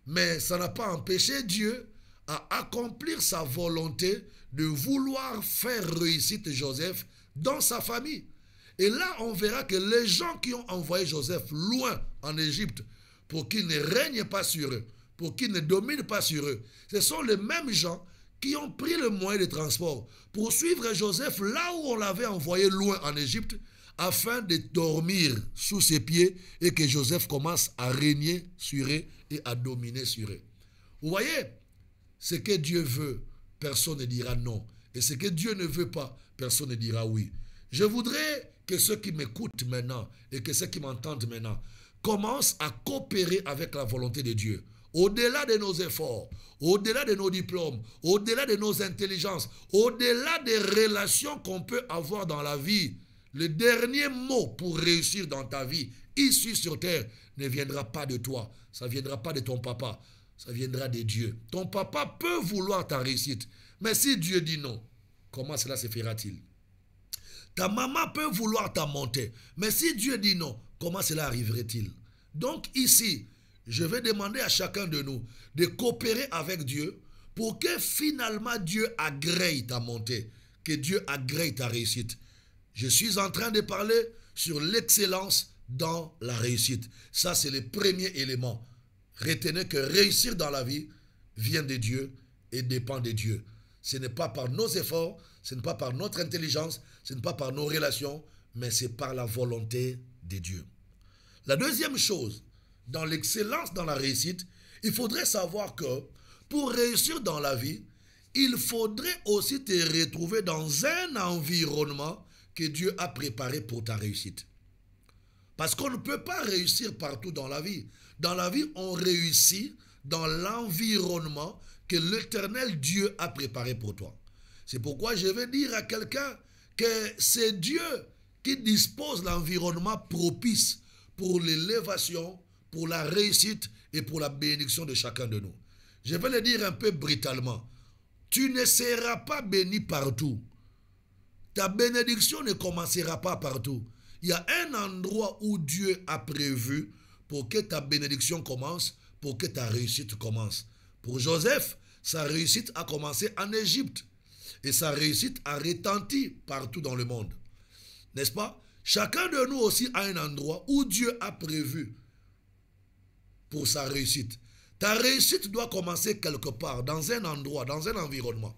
Mais ça n'a pas empêché Dieu à accomplir sa volonté de vouloir faire réussir Joseph dans sa famille. Et là, on verra que les gens qui ont envoyé Joseph loin en Égypte pour qu'il ne règne pas sur eux, pour qu'il ne domine pas sur eux, ce sont les mêmes gens qui ont pris le moyen de transport pour suivre Joseph là où on l'avait envoyé loin en Égypte, afin de dormir sous ses pieds et que Joseph commence à régner sur eux et à dominer sur eux. Vous voyez, ce que Dieu veut, personne ne dira non. Et ce que Dieu ne veut pas, personne ne dira oui. Je voudrais que ceux qui m'écoutent maintenant et que ceux qui m'entendent maintenant commencent à coopérer avec la volonté de Dieu. Au-delà de nos efforts, au-delà de nos diplômes, au-delà de nos intelligences, au-delà des relations qu'on peut avoir dans la vie, le dernier mot pour réussir dans ta vie, ici sur terre, ne viendra pas de toi. Ça ne viendra pas de ton papa. Ça viendra de Dieu. Ton papa peut vouloir ta réussite. Mais si Dieu dit non, comment cela se fera-t-il? Ta maman peut vouloir ta montée. Mais si Dieu dit non, comment cela arriverait-il? Donc ici, je vais demander à chacun de nous de coopérer avec Dieu pour que finalement Dieu agrée ta montée, que Dieu agrée ta réussite. Je suis en train de parler sur l'excellence dans la réussite. Ça, c'est le premier élément. Retenez que réussir dans la vie vient de Dieu et dépend de Dieu. Ce n'est pas par nos efforts, ce n'est pas par notre intelligence, ce n'est pas par nos relations, mais c'est par la volonté de Dieu. La deuxième chose, dans l'excellence dans la réussite, il faudrait savoir que pour réussir dans la vie, il faudrait aussi te retrouver dans un environnement que Dieu a préparé pour ta réussite. Parce qu'on ne peut pas réussir partout dans la vie. Dans la vie, on réussit dans l'environnement que l'Éternel Dieu a préparé pour toi. C'est pourquoi je vais dire à quelqu'un que c'est Dieu qui dispose l'environnement propice pour l'élévation, pour la réussite et pour la bénédiction de chacun de nous. Je vais le dire un peu brutalement. Tu ne seras pas béni partout. Ta bénédiction ne commencera pas partout. Il y a un endroit où Dieu a prévu pour que ta bénédiction commence, pour que ta réussite commence. Pour Joseph, sa réussite a commencé en Égypte. Et sa réussite a retenti partout dans le monde. N'est-ce pas? Chacun de nous aussi a un endroit où Dieu a prévu pour sa réussite. Ta réussite doit commencer quelque part, dans un endroit, dans un environnement.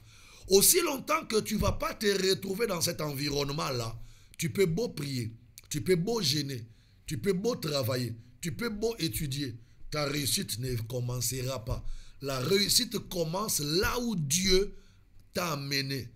Aussi longtemps que tu ne vas pas te retrouver dans cet environnement-là, tu peux beau prier, tu peux beau gêner, tu peux beau travailler, tu peux beau étudier, ta réussite ne commencera pas. La réussite commence là où Dieu t'a amené,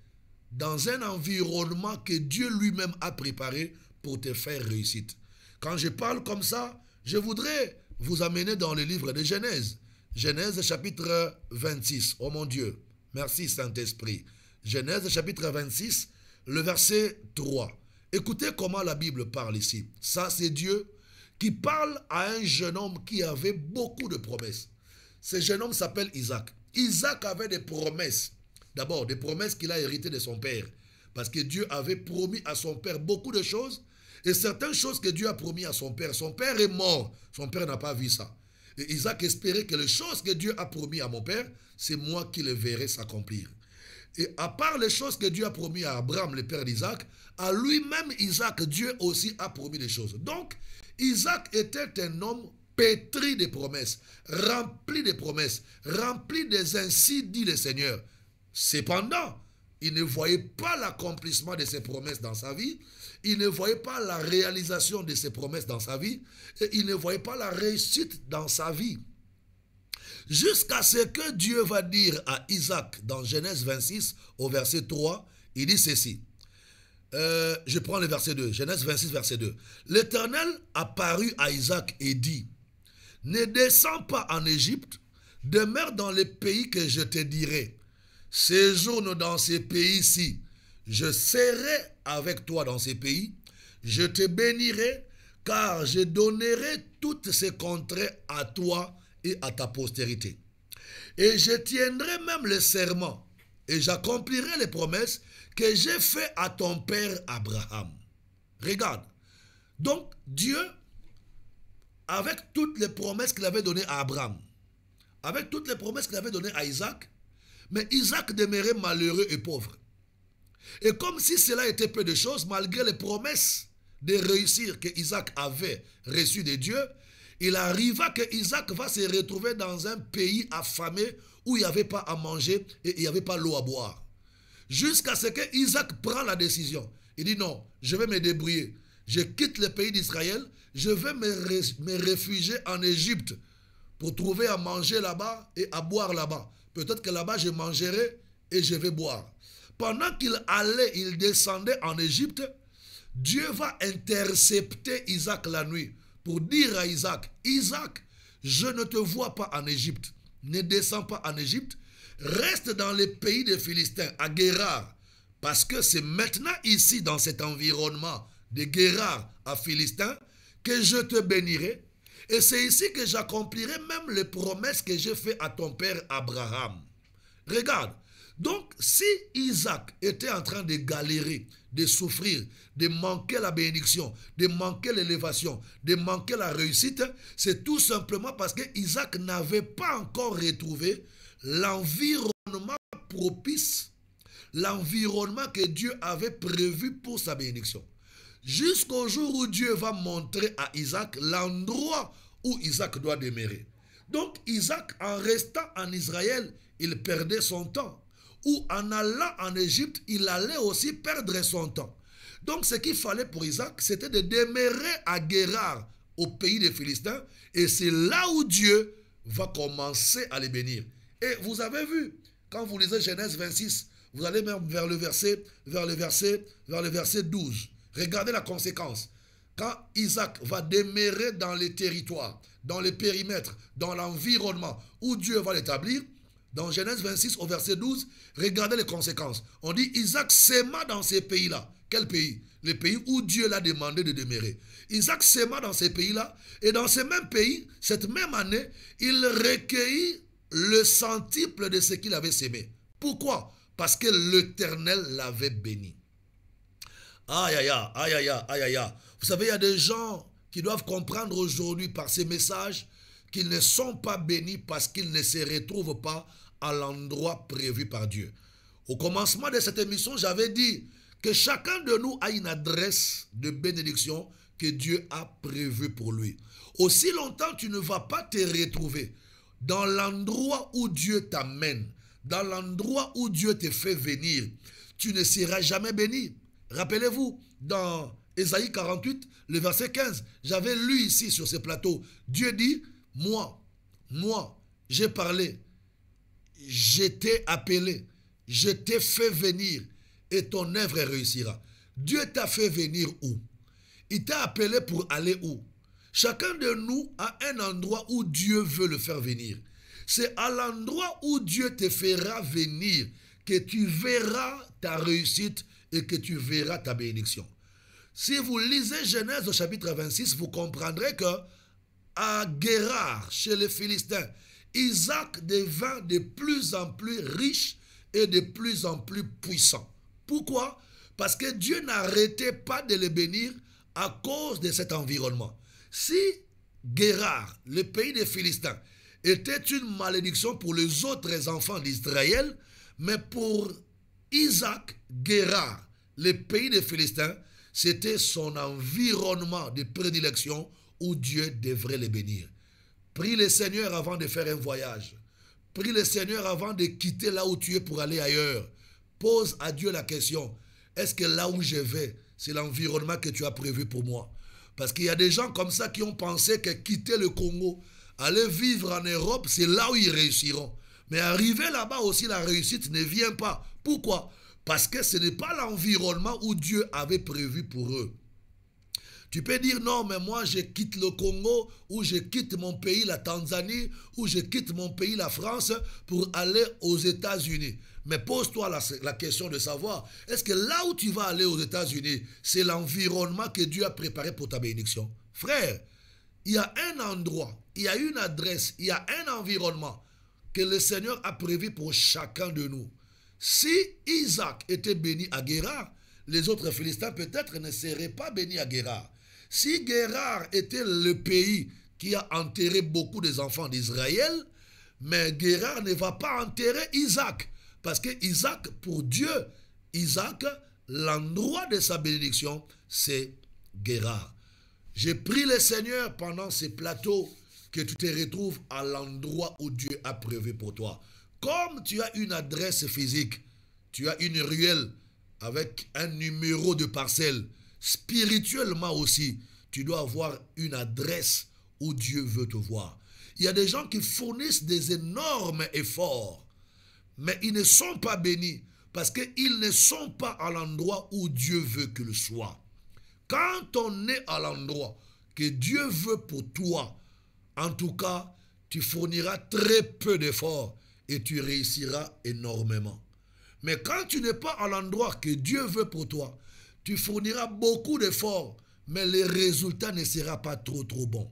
dans un environnement que Dieu lui-même a préparé pour te faire réussite. Quand je parle comme ça, je voudrais vous amener dans le livre de Genèse. Genèse chapitre 26. Oh mon Dieu, merci Saint-Esprit. Genèse chapitre 26, le verset 3. Écoutez comment la Bible parle ici. Ça, c'est Dieu qui parle à un jeune homme qui avait beaucoup de promesses. Ce jeune homme s'appelle Isaac. Isaac avait des promesses. D'abord, des promesses qu'il a héritées de son père. Parce que Dieu avait promis à son père beaucoup de choses. Et certaines choses que Dieu a promis à son père est mort. Son père n'a pas vu ça. Et Isaac espérait que les choses que Dieu a promis à mon père, c'est moi qui les verrai s'accomplir. Et à part les choses que Dieu a promis à Abraham, le père d'Isaac, à lui-même Isaac, Dieu aussi a promis des choses. Donc, Isaac était un homme pétri de promesses, rempli de promesses, rempli des ainsi dit le Seigneur. Cependant, il ne voyait pas l'accomplissement de ses promesses dans sa vie, il ne voyait pas la réalisation de ses promesses dans sa vie, et il ne voyait pas la réussite dans sa vie. Jusqu'à ce que Dieu va dire à Isaac dans Genèse 26 au verset 3, il dit ceci. Je prends le verset 2, Genèse 26 verset 2. L'Éternel apparut à Isaac et dit, ne descends pas en Égypte, demeure dans les pays que je te dirai. Séjourne dans ces pays-ci. Je serai avec toi dans ces pays. Je te bénirai, car je donnerai toutes ces contrées à toi et à ta postérité. Et je tiendrai même le serment et j'accomplirai les promesses que j'ai fait à ton père Abraham. Regarde. Donc, Dieu, avec toutes les promesses qu'il avait données à Abraham, avec toutes les promesses qu'il avait données à Isaac, mais Isaac demeurait malheureux et pauvre. Et comme si cela était peu de choses, malgré les promesses de réussir que Isaac avait reçues de Dieu, il arriva que Isaac va se retrouver dans un pays affamé où il n'y avait pas à manger et il n'y avait pas l'eau à boire. Jusqu'à ce que Isaac prend la décision. Il dit non, je vais me débrouiller. Je quitte le pays d'Israël, je vais me réfugier en Égypte pour trouver à manger là-bas et à boire là-bas. Peut-être que là-bas je mangerai et je vais boire. Pendant qu'il allait, il descendait en Égypte, Dieu va intercepter Isaac la nuit pour dire à Isaac, Isaac, je ne te vois pas en Égypte, ne descends pas en Égypte, reste dans les pays des Philistins, à Guérar, parce que c'est maintenant ici, dans cet environnement de Guérar à Philistins, que je te bénirai, et c'est ici que j'accomplirai même les promesses que j'ai faites à ton père Abraham. Regarde, donc si Isaac était en train de galérer, de souffrir, de manquer la bénédiction, de manquer l'élévation, de manquer la réussite, c'est tout simplement parce que Isaac n'avait pas encore retrouvé l'environnement propice, l'environnement que Dieu avait prévu pour sa bénédiction. Jusqu'au jour où Dieu va montrer à Isaac l'endroit où Isaac doit demeurer. Donc Isaac, en restant en Israël, il perdait son temps. Ou en allant en Égypte, il allait aussi perdre son temps. Donc ce qu'il fallait pour Isaac, c'était de demeurer à Guérar, au pays des Philistins, et c'est là où Dieu va commencer à les bénir. Et vous avez vu, quand vous lisez Genèse 26, vous allez même vers le verset 12. Regardez la conséquence. Quand Isaac va demeurer dans les territoires, dans les périmètres, dans l'environnement où Dieu va l'établir, dans Genèse 26 au verset 12, regardez les conséquences. On dit Isaac sème dans ces pays-là. Quel pays? Les pays où Dieu l'a demandé de demeurer. Isaac sème dans ces pays-là. Et dans ces mêmes pays, cette même année, il recueillit le centuple de ce qu'il avait sémé. Pourquoi? Parce que l'Éternel l'avait béni. Aïe, aïe, aïe, aïe, aïe, aïe, aïe. Vous savez, il y a des gens qui doivent comprendre aujourd'hui par ces messages qu'ils ne sont pas bénis parce qu'ils ne se retrouvent pas à l'endroit prévu par Dieu. Au commencement de cette émission, j'avais dit que chacun de nous a une adresse de bénédiction que Dieu a prévue pour lui. Aussi longtemps tu ne vas pas te retrouver dans l'endroit où Dieu t'amène, dans l'endroit où Dieu te fait venir, tu ne seras jamais béni. Rappelez-vous, dans Ésaïe 48, le verset 15, j'avais lu ici sur ce plateau, Dieu dit, moi, j'ai parlé, je t'ai appelé, je t'ai fait venir et ton œuvre réussira. Dieu t'a fait venir où? Il t'a appelé pour aller où? Chacun de nous a un endroit où Dieu veut le faire venir. C'est à l'endroit où Dieu te fera venir que tu verras ta réussite et que tu verras ta bénédiction. Si vous lisez Genèse au chapitre 26, vous comprendrez que à Guérar, chez les Philistins, Isaac devint de plus en plus riche et de plus en plus puissant. Pourquoi? Parce que Dieu n'arrêtait pas de le bénir à cause de cet environnement. Si Guérar, le pays des Philistins, était une malédiction pour les autres enfants d'Israël, mais pour Isaac, Guérar, le pays des Philistins, c'était son environnement de prédilection où Dieu devrait les bénir. Prie le Seigneur avant de faire un voyage. Prie le Seigneur avant de quitter là où tu es pour aller ailleurs. Pose à Dieu la question, est-ce que là où je vais, c'est l'environnement que tu as prévu pour moi? Parce qu'il y a des gens comme ça qui ont pensé que quitter le Congo, aller vivre en Europe, c'est là où ils réussiront. Mais arriver là-bas aussi, la réussite ne vient pas. Pourquoi? Parce que ce n'est pas l'environnement où Dieu avait prévu pour eux. Tu peux dire non, mais moi je quitte le Congo, ou je quitte mon pays, la Tanzanie, ou je quitte mon pays, la France, pour aller aux États-Unis. Mais pose-toi la question de savoir, est-ce que là où tu vas aller aux États-Unis, c'est l'environnement que Dieu a préparé pour ta bénédiction? Frère, il y a un endroit, il y a une adresse, il y a un environnement que le Seigneur a prévu pour chacun de nous. Si Isaac était béni à Guérard, les autres Philistins peut-être ne seraient pas bénis à Guérard. Si Guérard était le pays qui a enterré beaucoup des enfants d'Israël, mais Guérard ne va pas enterrer Isaac. Parce que Isaac, pour Dieu, Isaac, l'endroit de sa bénédiction, c'est Guérard. J'ai prié le Seigneur pendant ces plateaux que tu te retrouves à l'endroit où Dieu a prévu pour toi. Comme tu as une adresse physique, tu as une ruelle avec un numéro de parcelle, spirituellement aussi, tu dois avoir une adresse où Dieu veut te voir. Il y a des gens qui fournissent des énormes efforts, mais ils ne sont pas bénis parce qu'ils ne sont pas à l'endroit où Dieu veut qu'ils soient. Quand on est à l'endroit que Dieu veut pour toi, en tout cas, tu fourniras très peu d'efforts et tu réussiras énormément. Mais quand tu n'es pas à l'endroit que Dieu veut pour toi, tu fourniras beaucoup d'efforts, mais le résultat ne sera pas trop bon.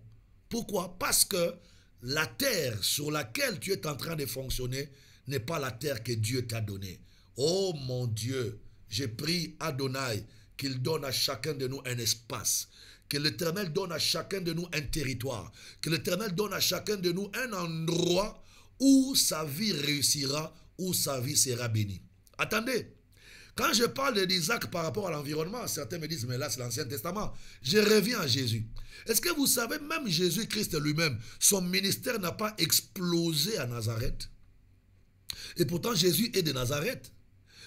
Pourquoi? Parce que la terre sur laquelle tu es en train de fonctionner n'est pas la terre que Dieu t'a donnée. Oh mon Dieu, j'ai prié Adonai qu'il donne à chacun de nous un espace, que l'Éternel donne à chacun de nous un territoire, que l'Éternel donne à chacun de nous un endroit où sa vie réussira, où sa vie sera bénie. Attendez, quand je parle d'Isaac par rapport à l'environnement, certains me disent, mais là c'est l'Ancien Testament. Je reviens à Jésus. Est-ce que vous savez, même Jésus-Christ lui-même, son ministère n'a pas explosé à Nazareth? Et pourtant Jésus est de Nazareth.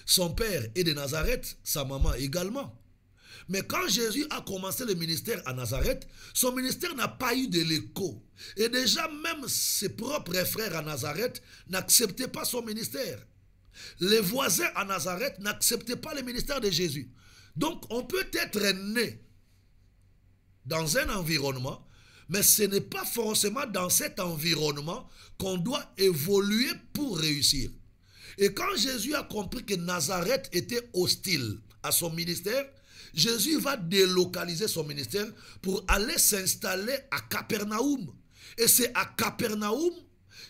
Son père est de Nazareth, sa maman également. Mais quand Jésus a commencé le ministère à Nazareth, son ministère n'a pas eu de l'écho. Et déjà même ses propres frères à Nazareth n'acceptaient pas son ministère. Les voisins à Nazareth n'acceptaient pas le ministère de Jésus. Donc on peut être né dans un environnement, mais ce n'est pas forcément dans cet environnement qu'on doit évoluer pour réussir. Et quand Jésus a compris que Nazareth était hostile à son ministère, Jésus va délocaliser son ministère pour aller s'installer à Capernaum. Et c'est à Capernaum,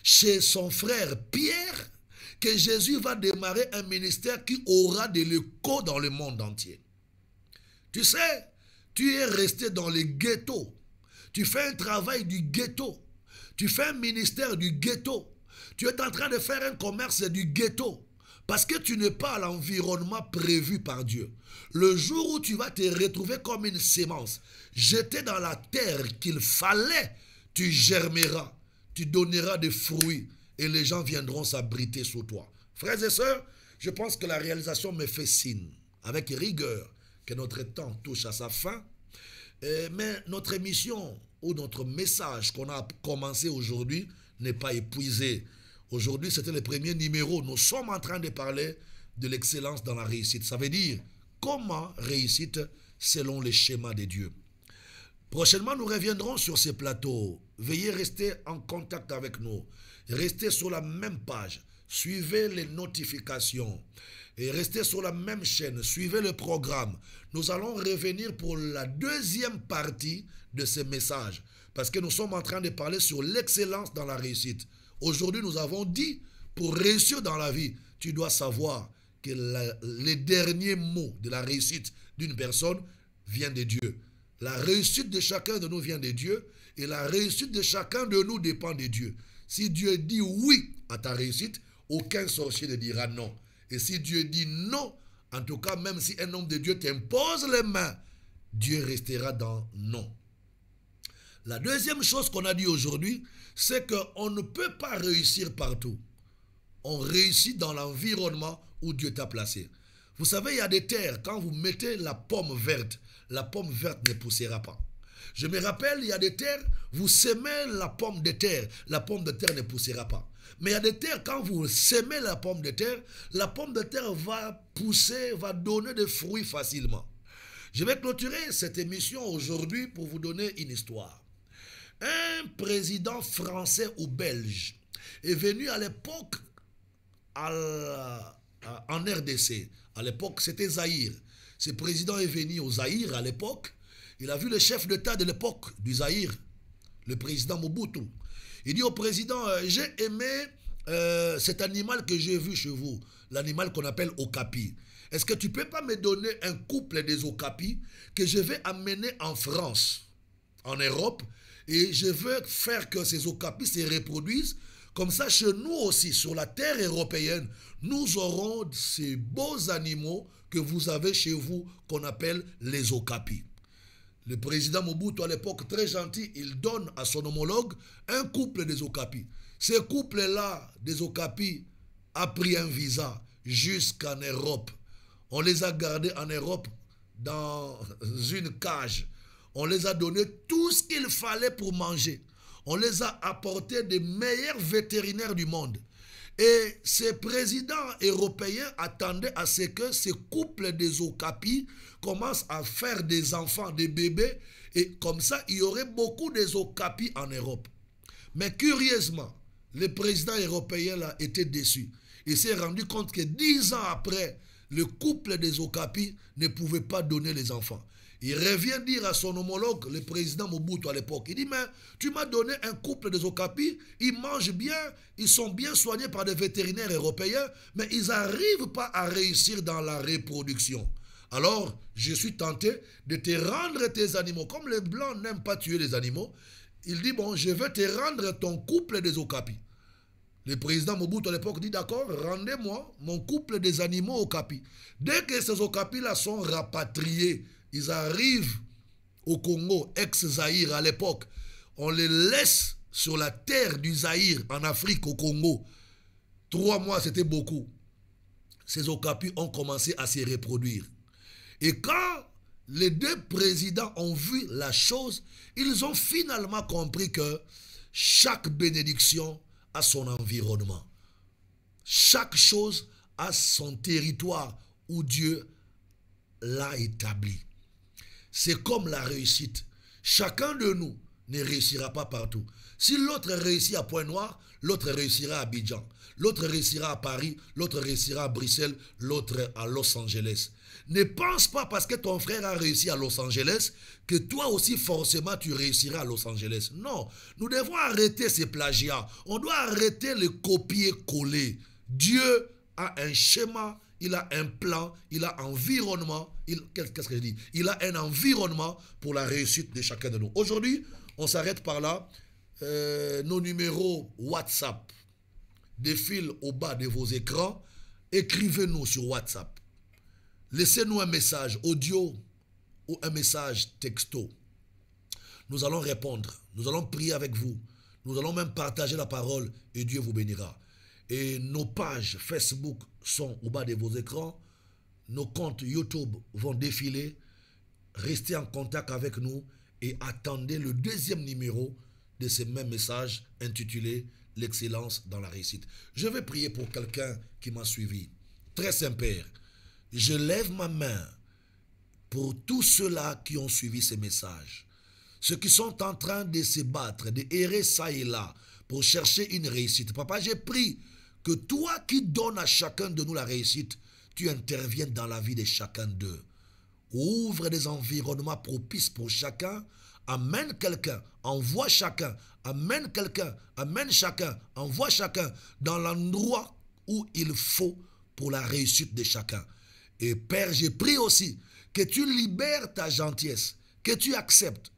chez son frère Pierre, que Jésus va démarrer un ministère qui aura de l'écho dans le monde entier. Tu sais, tu es resté dans les ghettos. Tu fais un travail du ghetto. Tu fais un ministère du ghetto. Tu es en train de faire un commerce du ghetto. Parce que tu n'es pas à l'environnement prévu par Dieu. Le jour où tu vas te retrouver comme une sémence, jetée dans la terre qu'il fallait, tu germeras, tu donneras des fruits et les gens viendront s'abriter sous toi. Frères et sœurs, je pense que la réalisation me fait signe, avec rigueur, que notre temps touche à sa fin. Mais notre émission ou notre message qu'on a commencé aujourd'hui n'est pas épuisé. Aujourd'hui, c'était le premier numéro. Nous sommes en train de parler de l'excellence dans la réussite. Ça veut dire comment réussite selon les schémas de Dieu. Prochainement, nous reviendrons sur ces plateaux. Veuillez rester en contact avec nous. Restez sur la même page. Suivez les notifications. Et restez sur la même chaîne. Suivez le programme. Nous allons revenir pour la deuxième partie de ce message. Parce que nous sommes en train de parler sur l'excellence dans la réussite. Aujourd'hui, nous avons dit, pour réussir dans la vie, tu dois savoir que les derniers mots de la réussite d'une personne viennent de Dieu. La réussite de chacun de nous vient de Dieu et la réussite de chacun de nous dépend de Dieu. Si Dieu dit oui à ta réussite, aucun sorcier ne dira non. Et si Dieu dit non, en tout cas, même si un homme de Dieu t'impose les mains, Dieu restera dans non. La deuxième chose qu'on a dit aujourd'hui, c'est qu'on ne peut pas réussir partout. On réussit dans l'environnement où Dieu t'a placé. Vous savez, il y a des terres, quand vous mettez la pomme verte ne poussera pas. Je me rappelle, il y a des terres, vous semez la pomme de terre ne poussera pas. Mais il y a des terres, quand vous semez la pomme de terre va pousser, va donner des fruits facilement. Je vais clôturer cette émission aujourd'hui pour vous donner une histoire. Un président français ou belge est venu à l'époque en RDC. À l'époque, c'était Zaïre. Ce président est venu au Zaïre à l'époque. Il a vu le chef d'État de l'époque du Zaïre, le président Mobutu. Il dit au président, j'ai aimé cet animal que j'ai vu chez vous, l'animal qu'on appelle okapi, est-ce que tu peux pas me donner un couple des okapis que je vais amener en France, en Europe, et je veux faire que ces okapis se reproduisent. Comme ça, chez nous aussi, sur la terre européenne, nous aurons ces beaux animaux que vous avez chez vous, qu'on appelle les okapis. Le président Mobutu, à l'époque, très gentil, il donne à son homologue un couple des okapis. Ce couple-là, des okapis, a pris un visa jusqu'en Europe. On les a gardés en Europe dans une cage. On les a donné tout ce qu'il fallait pour manger. On les a apportés des meilleurs vétérinaires du monde. Et ces présidents européens attendaient à ce que ces couples des okapis commencent à faire des enfants, des bébés. Et comme ça, il y aurait beaucoup des okapis en Europe. Mais curieusement, le président européen là était déçu. Il s'est rendu compte que 10 ans après, le couple des okapis ne pouvait pas donner les enfants. Il revient dire à son homologue, le président Mobutu à l'époque, il dit, mais tu m'as donné un couple des okapis, ils mangent bien, ils sont bien soignés par des vétérinaires européens, mais ils n'arrivent pas à réussir dans la reproduction. Alors, je suis tenté de te rendre tes animaux. Comme les Blancs n'aiment pas tuer les animaux, il dit, bon, je vais te rendre ton couple des okapis. Le président Mobutu à l'époque dit, d'accord, rendez-moi mon couple des animaux okapis. Dès que ces okapis-là sont rapatriés, ils arrivent au Congo, ex-Zaïre à l'époque, on les laisse sur la terre du Zaïre, en Afrique, au Congo. 3 mois, c'était beaucoup. Ces okapis ont commencé à se reproduire. Et quand les 2 présidents ont vu la chose, ils ont finalement compris que chaque bénédiction a son environnement. Chaque chose a son territoire où Dieu l'a établi. C'est comme la réussite. Chacun de nous ne réussira pas partout. Si l'autre réussit à Pointe-Noire, l'autre réussira à Abidjan. L'autre réussira à Paris, l'autre réussira à Bruxelles, l'autre à Los Angeles. Ne pense pas parce que ton frère a réussi à Los Angeles que toi aussi forcément tu réussiras à Los Angeles. Non, nous devons arrêter ces plagiats. On doit arrêter le copier-coller. Dieu a un schéma, il a un plan, il a un environnement. Qu'est-ce que je dis? Il a un environnement pour la réussite de chacun de nous. Aujourd'hui, on s'arrête par là. Nos numéros WhatsApp défilent au bas de vos écrans. Écrivez-nous sur WhatsApp. Laissez-nous un message audio ou un message texto. Nous allons répondre. Nous allons prier avec vous. Nous allons même partager la parole et Dieu vous bénira. Et nos pages Facebook sont au bas de vos écrans. Nos comptes YouTube vont défiler. Restez en contact avec nous et attendez le 2e numéro de ce même message intitulé « L'excellence dans la réussite ». Je vais prier pour quelqu'un qui m'a suivi. Très Saint-Père, je lève ma main pour tous ceux-là qui ont suivi ces messages. Ceux qui sont en train de se battre, de errer ça et là pour chercher une réussite. Papa, j'ai prié que toi qui donnes à chacun de nous la réussite, tu interviennes dans la vie de chacun d'eux. Ouvre des environnements propices pour chacun. Amène quelqu'un, envoie chacun, amène quelqu'un, amène chacun, envoie chacun dans l'endroit où il faut pour la réussite de chacun. Et Père, j'ai prie aussi que tu libères ta gentillesse, que tu acceptes,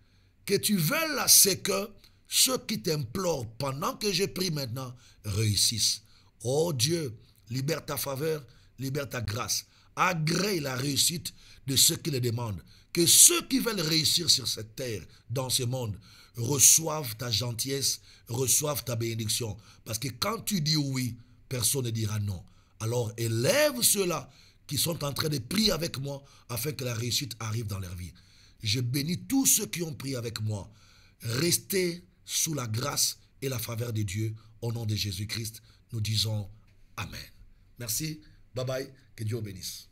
que tu veuilles à ce que ceux qui t'implorent pendant que je prie maintenant réussissent. Oh Dieu, libère ta faveur, libère ta grâce. Agrée la réussite de ceux qui le demandent. Que ceux qui veulent réussir sur cette terre, dans ce monde, reçoivent ta gentillesse, reçoivent ta bénédiction. Parce que quand tu dis oui, personne ne dira non. Alors élève ceux-là qui sont en train de prier avec moi afin que la réussite arrive dans leur vie. Je bénis tous ceux qui ont prié avec moi. Restez sous la grâce et la faveur de Dieu. Au nom de Jésus-Christ, nous disons Amen. Merci. Bye bye. Que Dieu vous bénisse.